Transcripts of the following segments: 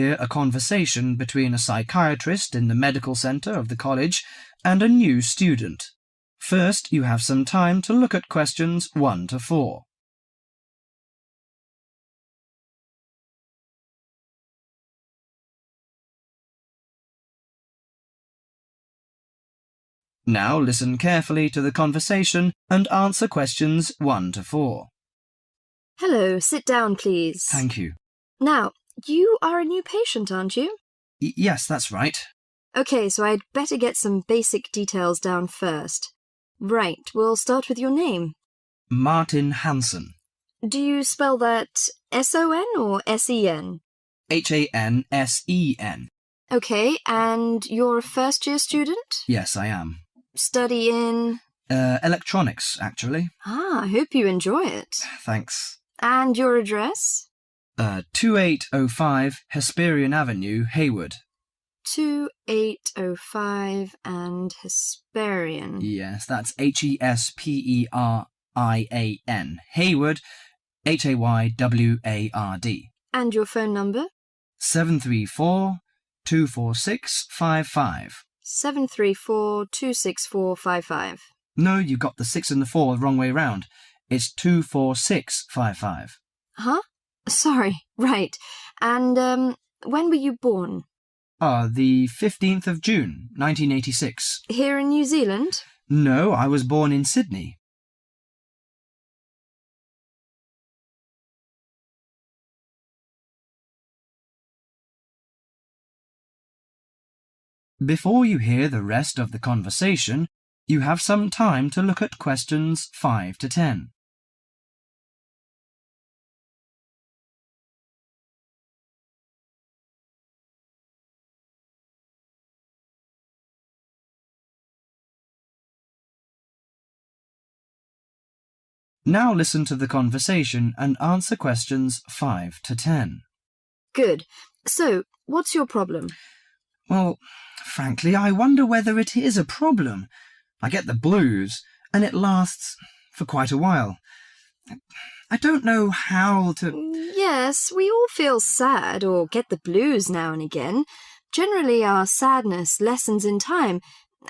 hear a conversation between a psychiatrist in the medical centre of the college and a new student. First, you have some time to look at questions 1 to 4. Now listen carefully to the conversation and answer questions 1 to 4. Hello, sit down, please. Thank you. Now, you are a new patient, aren't you? Yes, that's right. OK, so I'd better get some basic details down first. Right, we'll start with your name. Martin Hansen. Do you spell that S-O-N or S-E-N? Hansen. OK, and you're a first-year student? Yes, I am. Study in? Electronics, actually. I hope you enjoy it. Thanks. And your address? 2805 Hesperian Avenue, Hayward. 2805 and Hesperian. Yes, that's Hesperian. Hayward, Hayward. And your phone number? 734-246-55. 734-264-55. No, you got the 6 and the 4 the wrong way round. It's 246-55. Huh? Sorry, right. And, when were you born? The 15th of June, 1986. Here in New Zealand? No, I was born in Sydney. Before you hear the rest of the conversation, you have some time to look at questions 5 to 10. Now listen to the conversation and answer questions 5 to 10. Good. So, what's your problem? Well, frankly, I wonder whether it is a problem. I get the blues, and it lasts for quite a while. I don't know how to... Yes, we all feel sad or get the blues now and again. Generally, our sadness lessens in time,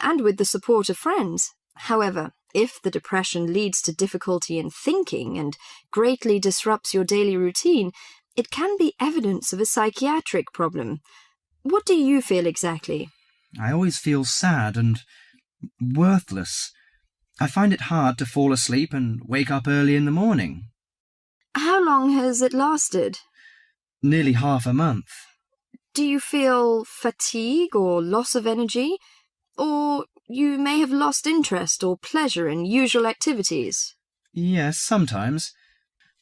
and with the support of friends. However, if the depression leads to difficulty in thinking and greatly disrupts your daily routine, it can be evidence of a psychiatric problem. What do you feel exactly? I always feel sad and worthless. I find it hard to fall asleep and wake up early in the morning. How long has it lasted? Nearly half a month. Do you feel fatigue or loss of energy? Or you may have lost interest or pleasure in usual activities? Yes, sometimes.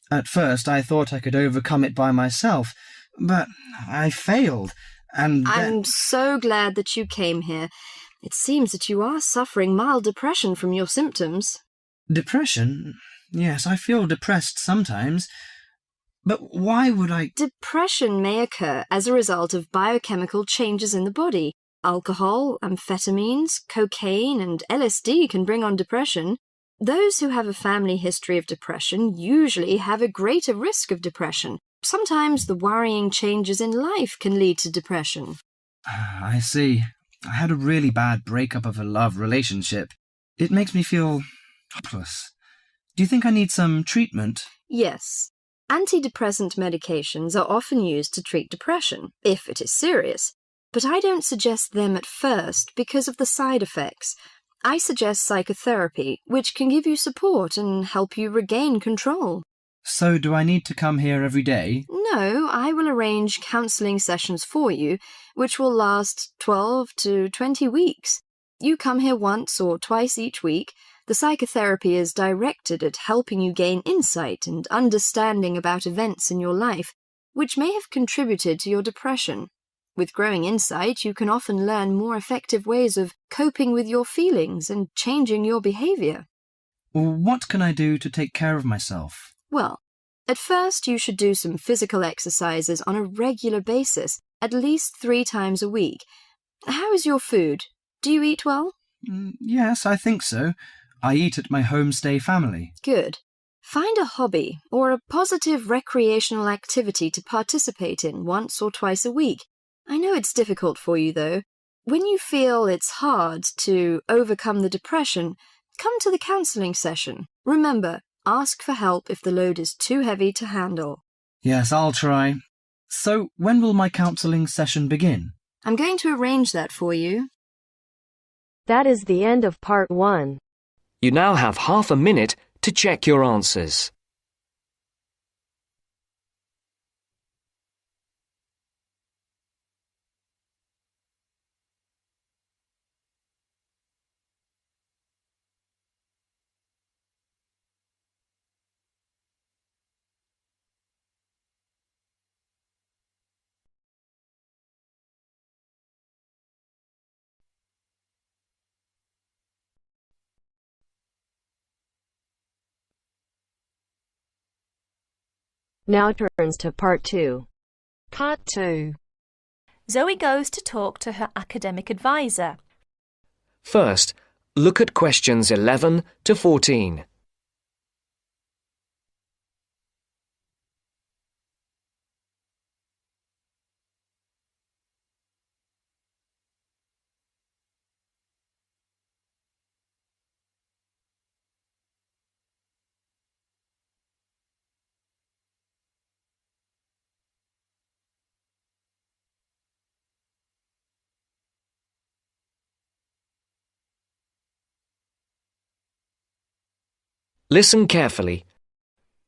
At first I thought I could overcome it by myself, but I failed, and I'm so glad that you came here. It seems that you are suffering mild depression from your symptoms. Depression? Yes, I feel depressed sometimes. But why would I... Depression may occur as a result of biochemical changes in the body. Alcohol, amphetamines, cocaine, and LSD can bring on depression. Those who have a family history of depression usually have a greater risk of depression. Sometimes the worrying changes in life can lead to depression. I see. I had a really bad breakup of a love relationship. It makes me feel hopeless. Do you think I need some treatment? Yes. Antidepressant medications are often used to treat depression, if it is serious. But I don't suggest them at first because of the side effects. I suggest psychotherapy, which can give you support and help you regain control. So do I need to come here every day? No, I will arrange counselling sessions for you, which will last 12 to 20 weeks. You come here once or twice each week. The psychotherapy is directed at helping you gain insight and understanding about events in your life, which may have contributed to your depression. With growing insight, you can often learn more effective ways of coping with your feelings and changing your behaviour. What can I do to take care of myself? Well, at first you should do some physical exercises on a regular basis, at least 3 times a week. How is your food? Do you eat well? Yes, I think so. I eat at my homestay family. Good. Find a hobby or a positive recreational activity to participate in once or twice a week. I know it's difficult for you, though. When you feel it's hard to overcome the depression, come to the counselling session. Remember, ask for help if the load is too heavy to handle. Yes, I'll try. So, when will my counselling session begin? I'm going to arrange that for you. That is the end of part 1. You now have half a minute to check your answers. Now turns to part 2. Part 2. Zoe goes to talk to her academic advisor. First, look at questions 11 to 14. Listen carefully.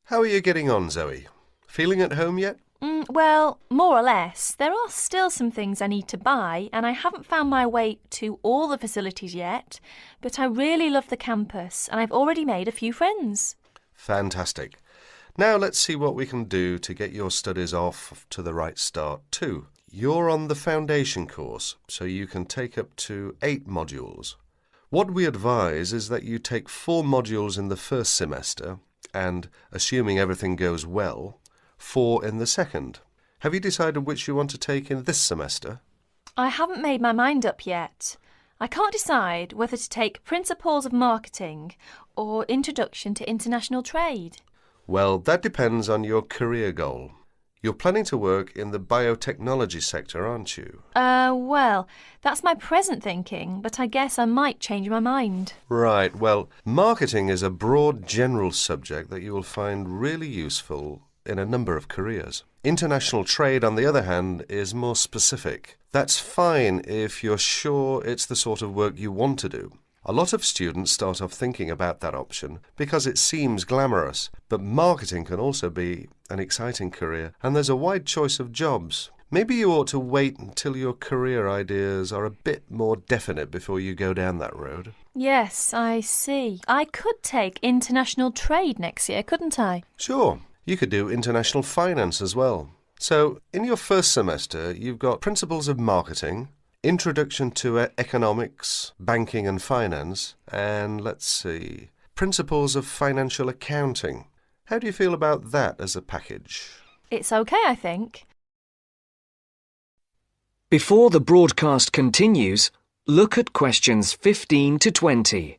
How are you getting on, Zoe? Feeling at home yet? Well, more or less. There are still some things I need to buy, and I haven't found my way to all the facilities yet, but I really love the campus, and I've already made a few friends. Fantastic. Now let's see what we can do to get your studies off to the right start too. You're on the foundation course, so you can take up to 8 modules. What we advise is that you take 4 modules in the first semester and, assuming everything goes well, 4 in the second. Have you decided which you want to take in this semester? I haven't made my mind up yet. I can't decide whether to take Principles of Marketing or Introduction to International Trade. Well, that depends on your career goal. You're planning to work in the biotechnology sector, aren't you? Well, that's my present thinking, but I guess I might change my mind. Right, well, marketing is a broad general subject that you will find really useful in a number of careers. International trade, on the other hand, is more specific. That's fine if you're sure it's the sort of work you want to do. A lot of students start off thinking about that option because it seems glamorous, but marketing can also be an exciting career, and there's a wide choice of jobs. Maybe you ought to wait until your career ideas are a bit more definite before you go down that road. Yes, I see. I could take International Trade next year, couldn't I? Sure, you could do international finance as well. So, in your first semester, you've got Principles of Marketing, Introduction to Economics, Banking and Finance, and let's see, Principles of Financial Accounting. How do you feel about that as a package? It's okay, I think. Before the broadcast continues, look at questions 15 to 20.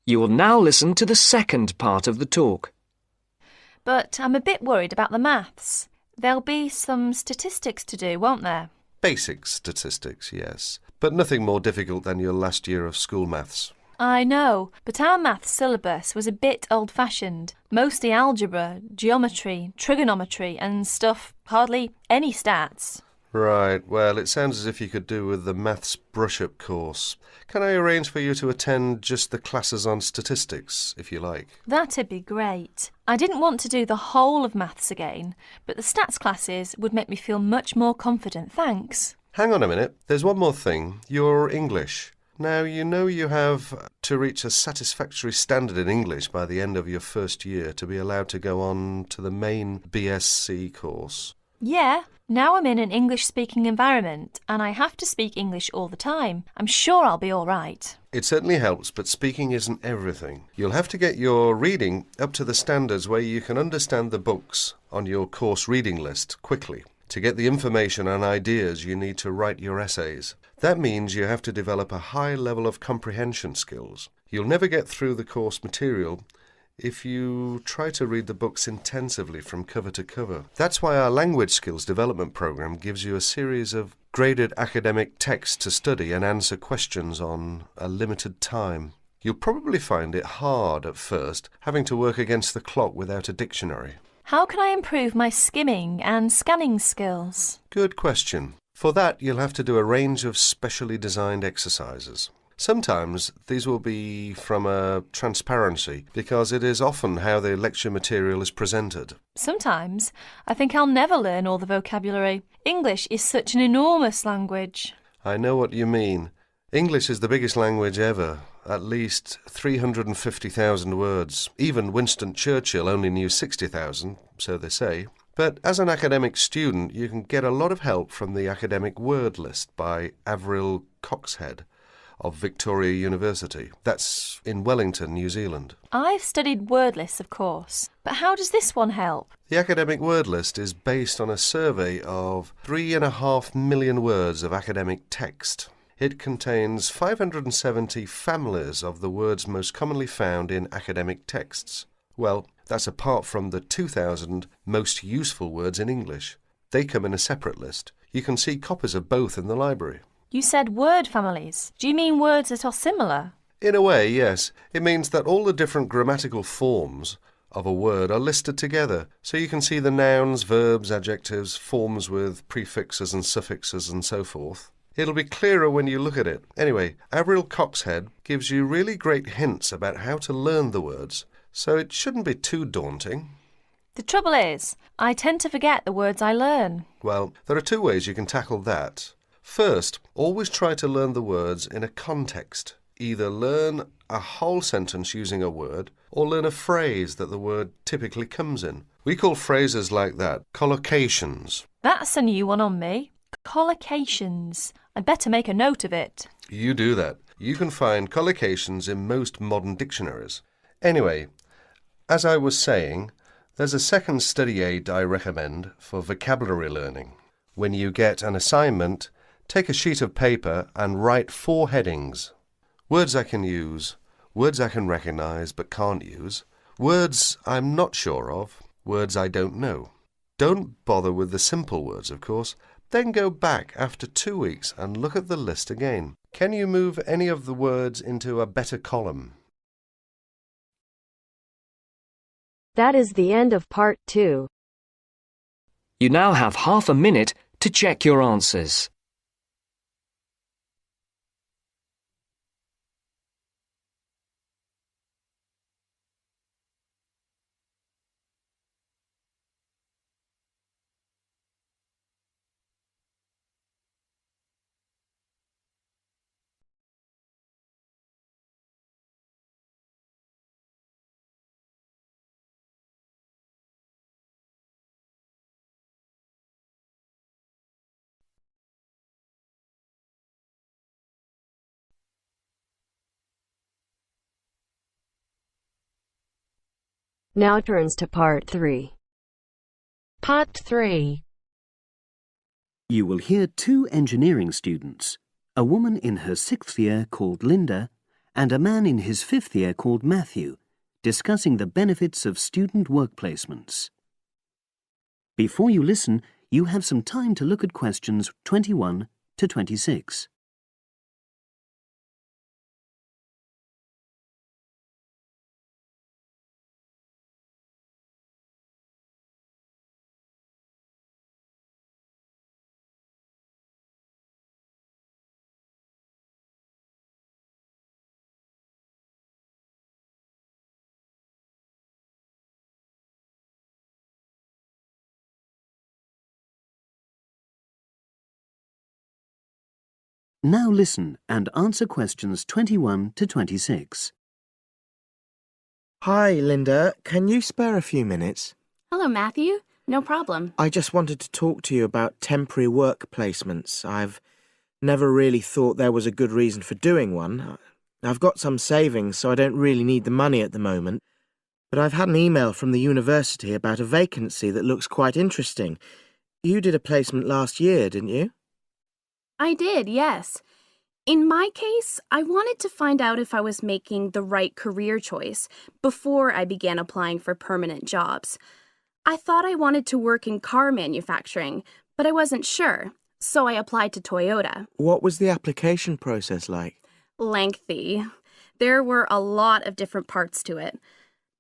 You will now listen to the second part of the talk. But I'm a bit worried about the maths. There'll be some statistics to do, won't there? Basic statistics, yes, but nothing more difficult than your last year of school maths. I know, but our maths syllabus was a bit old-fashioned. Mostly algebra, geometry, trigonometry and stuff, hardly any stats. Right, well, it sounds as if you could do with the maths brush-up course. Can I arrange for you to attend just the classes on statistics, if you like? That'd be great. I didn't want to do the whole of maths again, but the stats classes would make me feel much more confident, thanks. Hang on a minute, there's one more thing. Your English. Now, you know you have to reach a satisfactory standard in English by the end of your first year to be allowed to go on to the main BSc course. Yeah, now I'm in an English-speaking environment and I have to speak English all the time. I'm sure I'll be all right. It certainly helps, but speaking isn't everything. You'll have to get your reading up to the standards where you can understand the books on your course reading list quickly. To get the information and ideas you need to write your essays. That means you have to develop a high level of comprehension skills. You'll never get through the course material if you try to read the books intensively from cover to cover. That's why our language skills development program gives you a series of graded academic texts to study and answer questions on a limited time. You'll probably find it hard at first, having to work against the clock without a dictionary. How can I improve my skimming and scanning skills? Good question. For that, you'll have to do a range of specially designed exercises. Sometimes these will be from a transparency, because it is often how the lecture material is presented. Sometimes I think I'll never learn all the vocabulary. English is such an enormous language. I know what you mean. English is the biggest language ever, at least 350,000 words. Even Winston Churchill only knew 60,000, so they say. But as an academic student, you can get a lot of help from the academic word list by Avril Coxhead of Victoria University. That's in Wellington, New Zealand. I've studied word lists, of course, but how does this one help? The academic word list is based on a survey of 3.5 million words of academic text. It contains 570 families of the words most commonly found in academic texts. Well, that's apart from the 2,000 most useful words in English. They come in a separate list. You can see copies of both in the library. You said word families. Do you mean words that are similar? In a way, yes. It means that all the different grammatical forms of a word are listed together, so you can see the nouns, verbs, adjectives, forms with prefixes and suffixes and so forth. It'll be clearer when you look at it. Anyway, Avril Coxhead gives you really great hints about how to learn the words, so it shouldn't be too daunting. The trouble is, I tend to forget the words I learn. Well, there are two ways you can tackle that. First, always try to learn the words in a context. Either learn a whole sentence using a word, or learn a phrase that the word typically comes in. We call phrases like that collocations. That's a new one on me. Collocations. I'd better make a note of it. You do that. You can find collocations in most modern dictionaries. Anyway, as I was saying, there's a second study aid I recommend for vocabulary learning. When you get an assignment, take a sheet of paper and write 4 headings. Words I can use, words I can recognise but can't use, words I'm not sure of, words I don't know. Don't bother with the simple words, of course. Then go back after 2 weeks and look at the list again. Can you move any of the words into a better column? That is the end of part 2. You now have half a minute to check your answers. Now turns to part 3. Part 3. You will hear 2 engineering students, a woman in her 6th year called Linda and a man in his 5th year called Matthew, discussing the benefits of student work placements. Before you listen, you have some time to look at questions 21 to 26. Now listen and answer questions 21 to 26. Hi, Linda. Can you spare a few minutes? Hello, Matthew. No problem. I just wanted to talk to you about temporary work placements. I've never really thought there was a good reason for doing one. I've got some savings, so I don't really need the money at the moment. But I've had an email from the university about a vacancy that looks quite interesting. You did a placement last year, didn't you? I did, yes. In my case, I wanted to find out if I was making the right career choice before I began applying for permanent jobs. I thought I wanted to work in car manufacturing, but I wasn't sure, so I applied to Toyota. What was the application process like? Lengthy. There were a lot of different parts to it.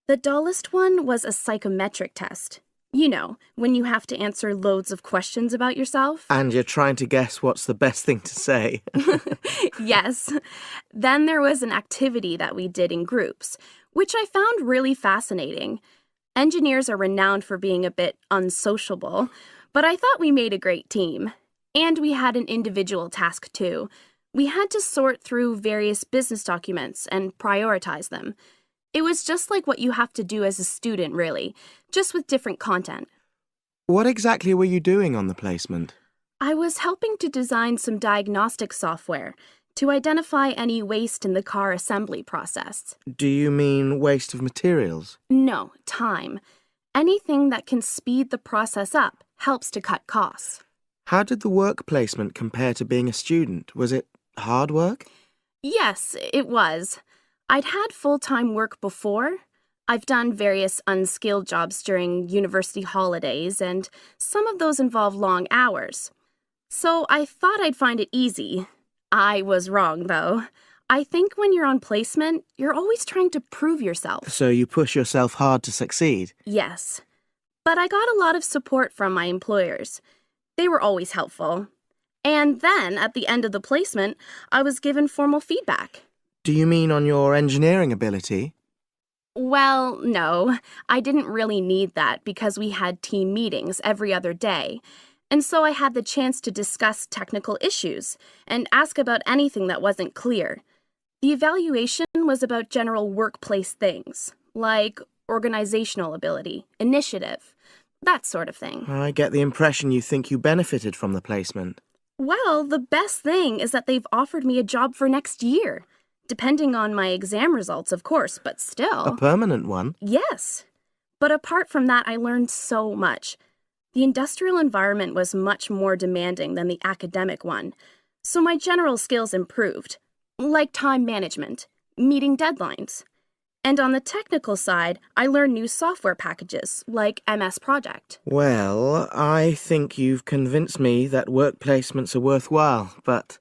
The dullest one was a psychometric test. You know, when you have to answer loads of questions about yourself. And you're trying to guess what's the best thing to say. Yes. Then there was an activity that we did in groups, which I found really fascinating. Engineers are renowned for being a bit unsociable, but I thought we made a great team. And we had an individual task too. We had to sort through various business documents and prioritize them. It was just like what you have to do as a student, really, just with different content. What exactly were you doing on the placement? I was helping to design some diagnostic software to identify any waste in the car assembly process. Do you mean waste of materials? No, time. Anything that can speed the process up helps to cut costs. How did the work placement compare to being a student? Was it hard work? Yes, it was. I'd had full-time work before. I've done various unskilled jobs during university holidays, and some of those involve long hours. So I thought I'd find it easy. I was wrong, though. I think when you're on placement, you're always trying to prove yourself. So you push yourself hard to succeed? Yes. But I got a lot of support from my employers. They were always helpful. And then, at the end of the placement, I was given formal feedback. Do you mean on your engineering ability? Well, no. I didn't really need that because we had team meetings every other day. And so I had the chance to discuss technical issues and ask about anything that wasn't clear. The evaluation was about general workplace things, like organizational ability, initiative, that sort of thing. I get the impression you think you benefited from the placement. Well, the best thing is that they've offered me a job for next year. Depending on my exam results, of course, but still. A permanent one? Yes. But apart from that, I learned so much. The industrial environment was much more demanding than the academic one, so my general skills improved, like time management, meeting deadlines. And on the technical side, I learned new software packages, like MS Project. Well, I think you've convinced me that work placements are worthwhile, but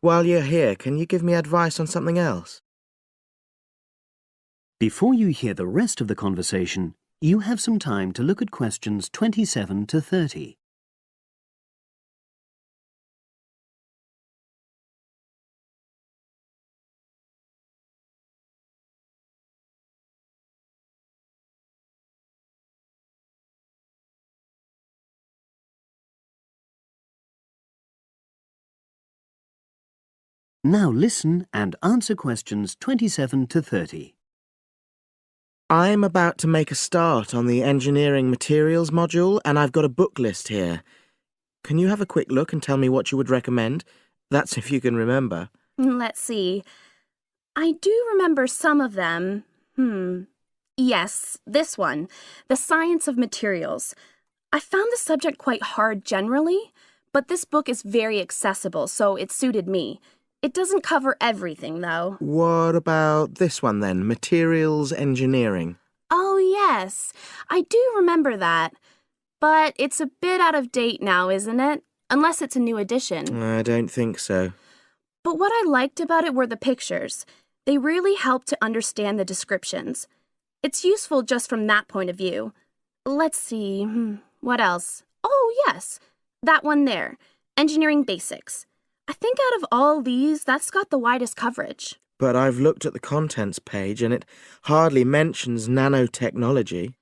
while you're here, can you give me advice on something else? Before you hear the rest of the conversation, you have some time to look at questions 27 to 30. Now listen and answer questions 27 to 30. I'm about to make a start on the engineering materials module, and I've got a book list here. Can you have a quick look and tell me what you would recommend? That's if you can remember. Let's see. I do remember some of them. Yes, this one, The Science of Materials. I found the subject quite hard generally, but this book is very accessible, so it suited me. It doesn't cover everything, though. What about this one, then? Materials engineering. Oh, yes. I do remember that. But it's a bit out of date now, isn't it? Unless it's a new edition. I don't think so. But what I liked about it were the pictures. They really helped to understand the descriptions. It's useful just from that point of view. Let's see. What else? Oh, yes. That one there. Engineering Basics. I think out of all these, that's got the widest coverage. But I've looked at the contents page and it hardly mentions nanotechnology.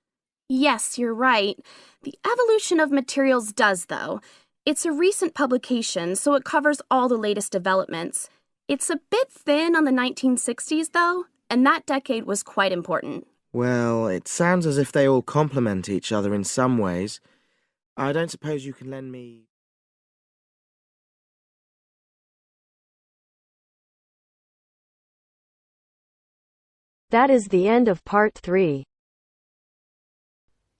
Yes, you're right. The evolution of materials does, though. It's a recent publication, so it covers all the latest developments. It's a bit thin on the 1960s, though, and that decade was quite important. Well, it sounds as if they all complement each other in some ways. I don't suppose you can lend me... That is the end of part 3.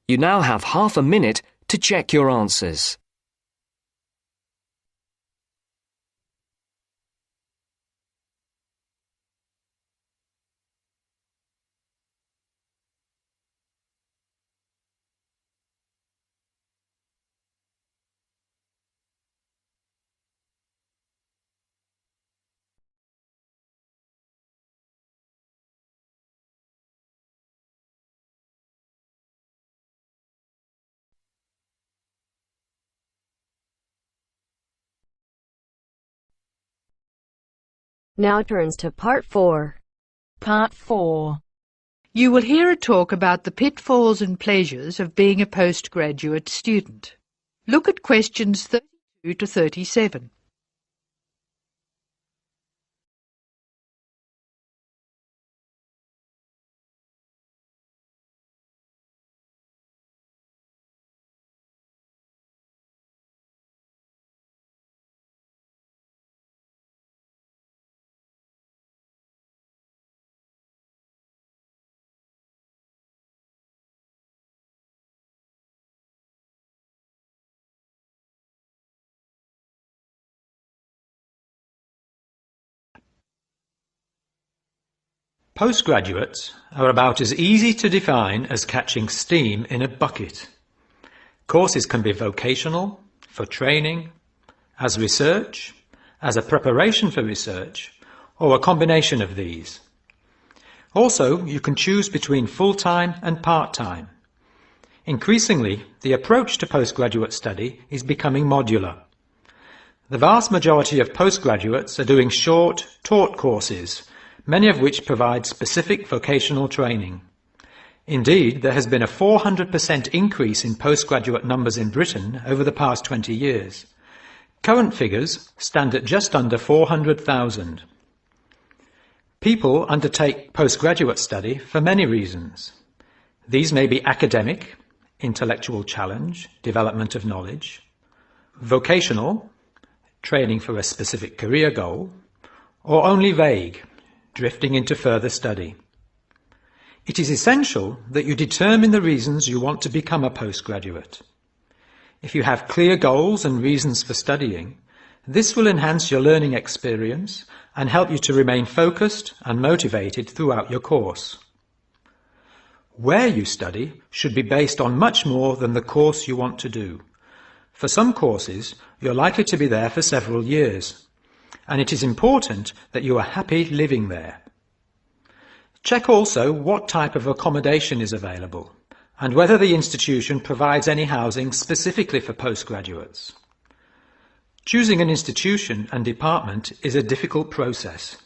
You now have half a minute to check your answers. Now turns to part 4. Part 4. You will hear a talk about the pitfalls and pleasures of being a postgraduate student. Look at questions 32 to 37. Postgraduates are about as easy to define as catching steam in a bucket. Courses can be vocational, for training, as research, as a preparation for research, or a combination of these. Also, you can choose between full-time and part-time. Increasingly, the approach to postgraduate study is becoming modular. The vast majority of postgraduates are doing short, taught courses, many of which provide specific vocational training. Indeed, there has been a 400% increase in postgraduate numbers in Britain over the past 20 years. Current figures stand at just under 400,000. People undertake postgraduate study for many reasons. These may be academic, intellectual challenge, development of knowledge; vocational, training for a specific career goal; or only vague, drifting into further study. It is essential that you determine the reasons you want to become a postgraduate. If you have clear goals and reasons for studying, this will enhance your learning experience and help you to remain focused and motivated throughout your course. Where you study should be based on much more than the course you want to do. For some courses, you're likely to be there for several years, and it is important that you are happy living there. Check also what type of accommodation is available, and whether the institution provides any housing specifically for postgraduates. Choosing an institution and department is a difficult process.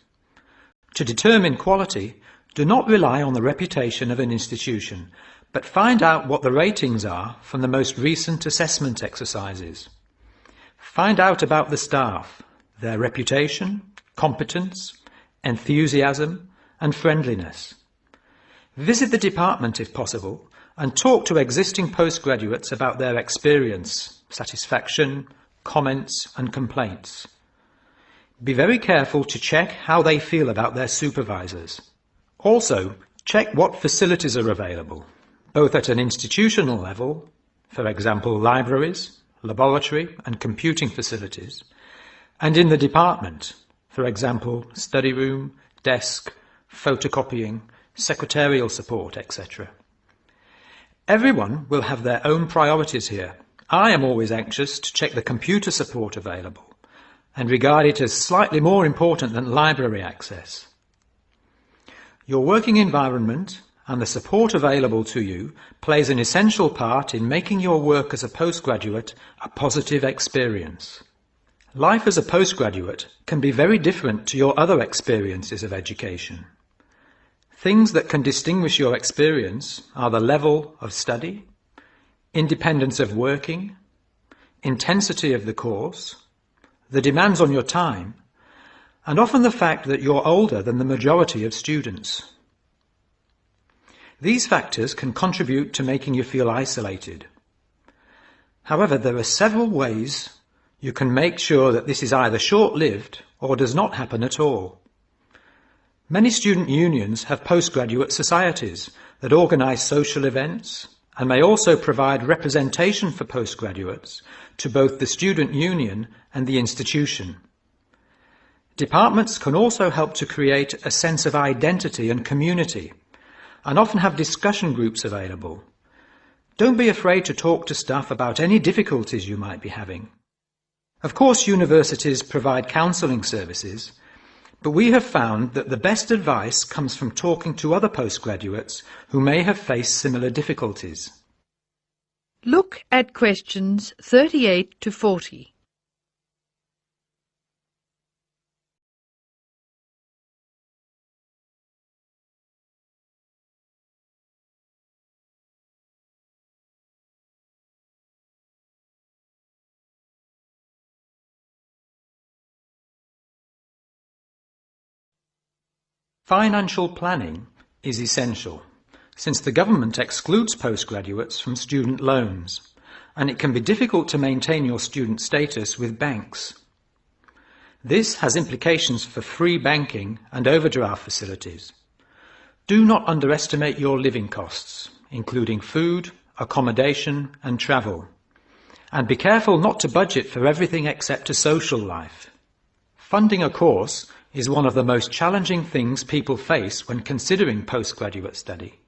To determine quality, do not rely on the reputation of an institution, but find out what the ratings are from the most recent assessment exercises. Find out about the staff, their reputation, competence, enthusiasm, and friendliness. Visit the department if possible, and talk to existing postgraduates about their experience, satisfaction, comments, and complaints. Be very careful to check how they feel about their supervisors. Also, check what facilities are available, both at an institutional level, for example libraries, laboratory and computing facilities, and in the department, for example study room, desk, photocopying, secretarial support, etc. Everyone will have their own priorities here. I am always anxious to check the computer support available and regard it as slightly more important than library access. Your working environment and the support available to you plays an essential part in making your work as a postgraduate a positive experience. Life as a postgraduate can be very different to your other experiences of education. Things that can distinguish your experience are the level of study, independence of working, intensity of the course, the demands on your time, and often the fact that you're older than the majority of students. These factors can contribute to making you feel isolated. However, there are several ways you can make sure that this is either short-lived or does not happen at all. Many student unions have postgraduate societies that organise social events and may also provide representation for postgraduates to both the student union and the institution. Departments can also help to create a sense of identity and community, and often have discussion groups available. Don't be afraid to talk to staff about any difficulties you might be having. Of course, universities provide counselling services, but we have found that the best advice comes from talking to other postgraduates who may have faced similar difficulties. Look at questions 38 to 40. Financial planning is essential, since the government excludes postgraduates from student loans, and it can be difficult to maintain your student status with banks. This has implications for free banking and overdraft facilities. Do not underestimate your living costs, including food, accommodation and travel. And be careful not to budget for everything except a social life. Funding a course is one of the most challenging things people face when considering postgraduate study.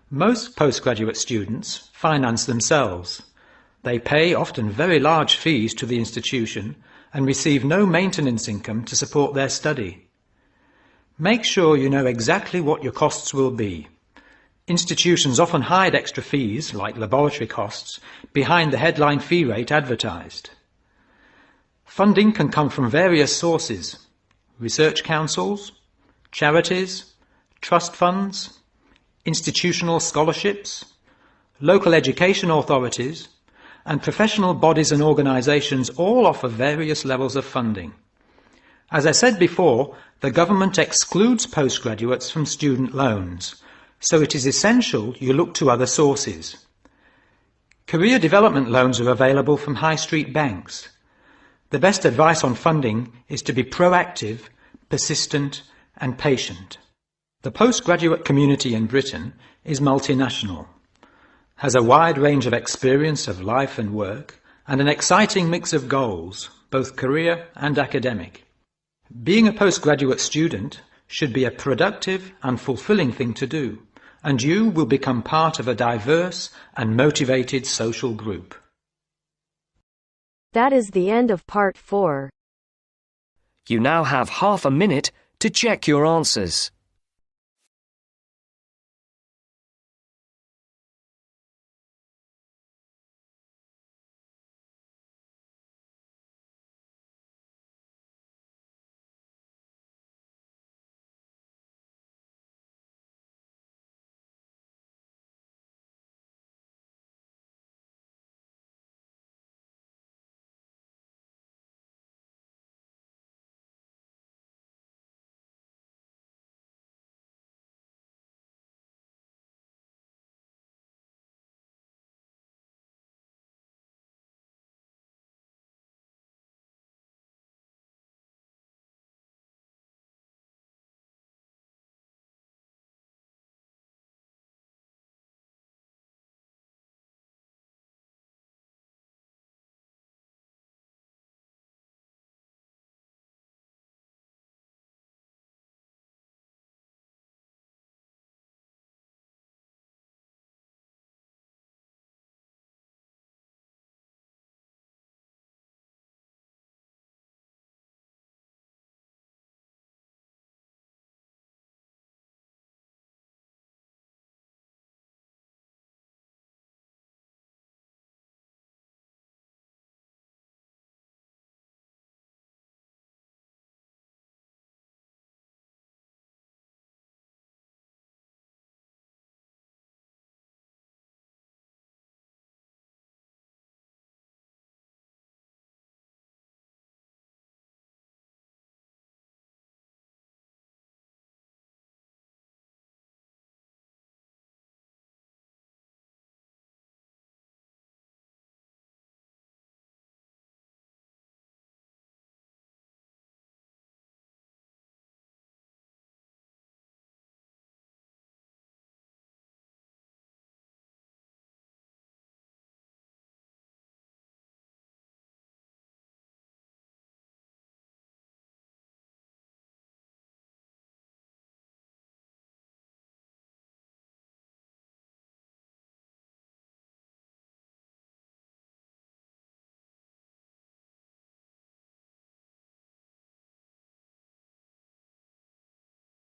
Most postgraduate students finance themselves. They pay often very large fees to the institution and receive no maintenance income to support their study. Make sure you know exactly what your costs will be. Institutions often hide extra fees, like laboratory costs, behind the headline fee rate advertised. Funding can come from various sources: research councils, charities, trust funds, institutional scholarships, local education authorities, and professional bodies and organisations all offer various levels of funding. As I said before, the government excludes postgraduates from student loans, so it is essential you look to other sources. Career development loans are available from high street banks. The best advice on funding is to be proactive, persistent and patient. The postgraduate community in Britain is multinational, has a wide range of experience of life and work, and an exciting mix of goals, both career and academic. Being a postgraduate student should be a productive and fulfilling thing to do, and you will become part of a diverse and motivated social group. That is the end of part 4. You now have half a minute to check your answers.